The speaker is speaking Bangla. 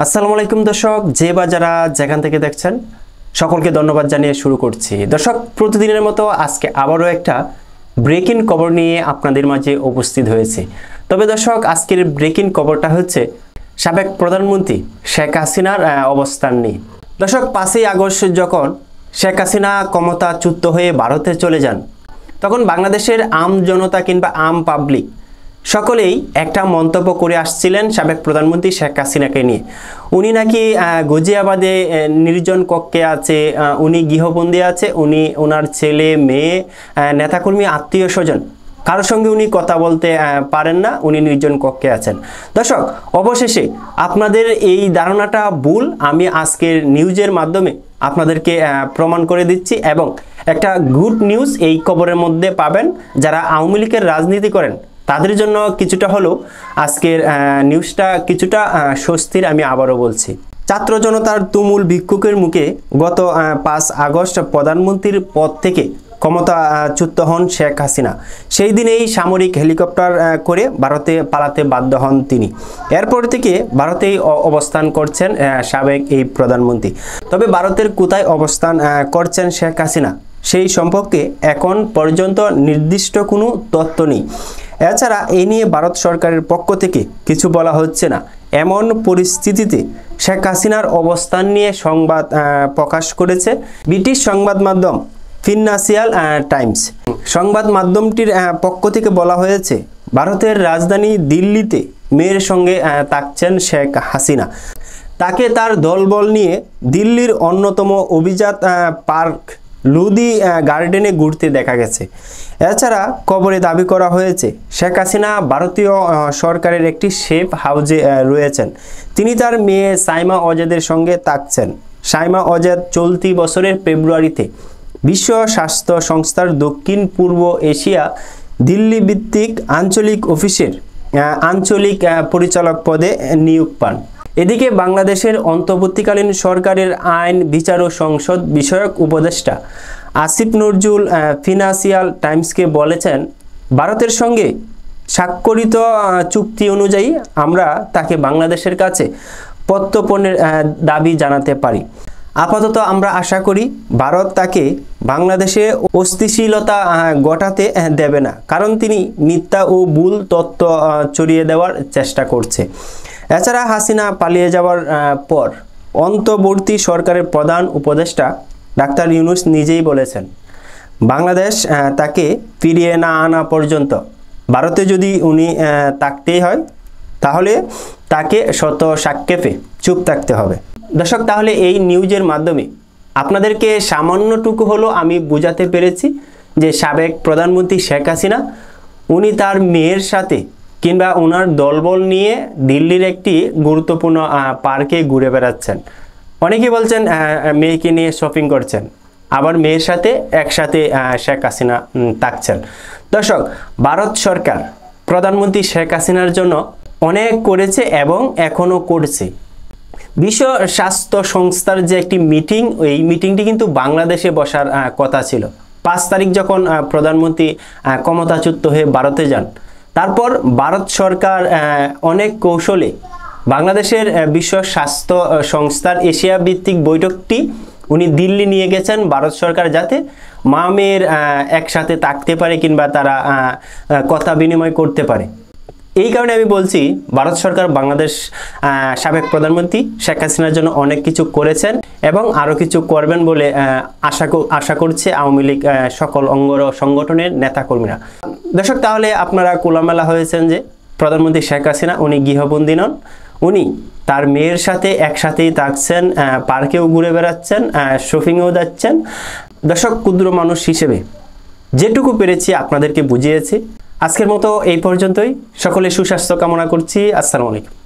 আসসালামু আলাইকুম দর্শক, যে বা যারা যেখান থেকে দেখছেন সকলকে ধন্যবাদ জানিয়ে শুরু করছি। দর্শক, প্রতিদিনের মতো আজকে আবারও একটা ব্রেকিং খবর নিয়ে আপনাদের মাঝে উপস্থিত হয়েছে। তবে দর্শক, আজকের ব্রেকিং খবরটা হচ্ছে সাবেক প্রধানমন্ত্রী শেখ হাসিনার অবস্থান নিয়ে। দর্শক, 5ই আগস্ট যখন শেখ হাসিনা ক্ষমতাচ্যুত হয়ে ভারতে চলে যান, তখন বাংলাদেশের আম জনতা কিংবা আম পাবলিক সকলেই একটা মন্তব্য করে আসছিলেন সাবেক প্রধানমন্ত্রী শেখ হাসিনাকে নিয়ে। উনি নাকি গজিয়াবাদে নির্জন কক্ষে আছে, উনি গৃহবন্দী আছে, ওনার ছেলে মেয়ে নেতাকর্মী আত্মীয় স্বজন কারোর সঙ্গে উনি কথা বলতে পারেন না, উনি নির্জন কক্ষে আছেন। দর্শক, অবশেষে আপনাদের এই ধারণাটা ভুল। আমি আজকের নিউজের মাধ্যমে আপনাদেরকে প্রমাণ করে দিচ্ছি এবং একটা গুড নিউজ এই খবরের মধ্যে পাবেন। যারা আওয়ামী লীগের রাজনীতি করেন তাদের জন্য কিছুটা হলেও আজকের নিউজটা কিছুটা স্বস্তির। আমি আবারও বলছি, ছাত্র জনতার তুমুল বিক্ষোভের মুখে গত 5 আগস্ট প্রধানমন্ত্রীর পদ থেকে ক্ষমতাচ্যুত হন শেখ হাসিনা। সেই দিনেই সামরিক হেলিকপ্টার করে ভারতে পালাতে বাধ্য হন তিনি। এরপর থেকে ভারতেই অবস্থান করছেন সাবেক এই প্রধানমন্ত্রী। তবে ভারতের কোথায় অবস্থান করছেন শেখ হাসিনা সেই সম্পর্কে এখন পর্যন্ত নির্দিষ্ট কোনো তথ্য নেই। এছাড়া এই নিয়ে ভারত সরকারের পক্ষ থেকে কিছু বলা হচ্ছে না। এমন পরিস্থিতিতে শেখ হাসিনার অবস্থান নিয়ে সংবাদ প্রকাশ করেছে ব্রিটিশ সংবাদ মাধ্যম ফিনান্সিয়াল টাইমস। সংবাদ মাধ্যমটির পক্ষ থেকে বলা হয়েছে, ভারতের রাজধানী দিল্লিতে মেয়ের সঙ্গে থাকছেন শেখ হাসিনা। তাকে তার দলবল নিয়ে দিল্লির অন্যতম অভিজাত পার্ক লুদি গার্ডেনে ঘুরতে দেখা গেছে। এছাড়া খবরে দাবি করা হয়েছে শেখ হাসিনা ভারতীয় সরকারের একটি সেফ হাউজে রয়েছেন। তিনি তার মেয়ে সাইমা অজেদের সঙ্গে থাকছেন। সাইমা অজেদ চলতি বছরের ফেব্রুয়ারিতে বিশ্ব স্বাস্থ্য সংস্থার দক্ষিণ পূর্ব এশিয়া দিল্লি ভিত্তিক আঞ্চলিক অফিসের আঞ্চলিক পরিচালক পদে নিয়োগ পান। এদিকে বাংলাদেশের অন্তর্বর্তীকালীন সরকারের আইন, বিচার ও সংসদ বিষয়ক উপদেষ্টা আসিফ নজরুল ফিনান্সিয়াল টাইমসকে বলেছেন, ভারতের সঙ্গে স্বাক্ষরিত চুক্তি অনুযায়ী আমরা তাকে বাংলাদেশের কাছে প্রত্যর্পণের দাবি জানাতে পারি। আপাতত আমরা আশা করি ভারত তাকে বাংলাদেশে অস্থিতিশীলতা ঘটাতে দেবে না, কারণ তিনি মিথ্যা ও ভুল তথ্য ছড়িয়ে দেওয়ার চেষ্টা করছে। এছাড়া হাসিনা পালিয়ে যাওয়ার পর অন্তর্বর্তী সরকারের প্রধান উপদেষ্টা ডাক্তার ইউনূস নিজেই বলেছেন, বাংলাদেশ তাকে ফিরিয়ে না আনা পর্যন্ত ভারতে যদি উনি থাকতেই হয় তাহলে তাকে শত সাক্ষেপে চুপ থাকতে হবে। দর্শক, তাহলে এই নিউজের মাধ্যমে আপনাদেরকে সামান্যটুকু হলো আমি বোঝাতে পেরেছি যে সাবেক প্রধানমন্ত্রী শেখ হাসিনা উনি তার মেয়ের সাথে কিংবা ওনার দলবল নিয়ে দিল্লির একটি গুরুত্বপূর্ণ পার্কে ঘুরে বেড়াচ্ছেন। অনেকেই বলছেন মেয়েকে নিয়ে শপিং করছেন, আবার মেয়ের সাথে একসাথে শেখ হাসিনা থাকছেন। দর্শক, ভারত সরকার প্রধানমন্ত্রী শেখ হাসিনার জন্য অনেক করেছে এবং এখনও করছে। বিশ্ব স্বাস্থ্য সংস্থার যে একটি মিটিং, এই মিটিংটি কিন্তু বাংলাদেশে বসার কথা ছিল। 5 তারিখ যখন প্রধানমন্ত্রী ক্ষমতাচ্যুত হয়ে ভারতে যান, তারপর ভারত সরকার অনেক কৌশলে বাংলাদেশের বিশ্ব স্বাস্থ্য সংস্থার এশিয়া ভিত্তিক বৈঠকটি উনি দিল্লি নিয়ে গেছেন ভারত সরকার, যাতে মা মেয়ের একসাথে থাকতে পারে কিংবা তারা কথা বিনিময় করতে পারে। এই কারণে আমি বলছি ভারত সরকার বাংলাদেশ সাবেক প্রধানমন্ত্রী শেখ হাসিনার জন্য অনেক কিছু করেছেন এবং আরও কিছু করবেন বলে আশা করছে আওয়ামী লীগ সকল অঙ্গ সংগঠনের নেতাকর্মীরা। দর্শক, তাহলে আপনারা খোলামেলা হয়েছেন যে প্রধানমন্ত্রী শেখ হাসিনা উনি গৃহবন্দী নন, উনি তার মেয়ের সাথে একসাথেই থাকছেন, পার্কেও ঘুরে বেড়াচ্ছেন, শপিংয়েও যাচ্ছেন। দর্শক, ক্ষুদ্র মানুষ হিসেবে যেটুকু পেরেছি আপনাদেরকে বুঝিয়েছি। আজকের মতো এই পর্যন্তই। সকলে সুস্বাস্থ্য কামনা করছি। আসসালামু আলাইকুম।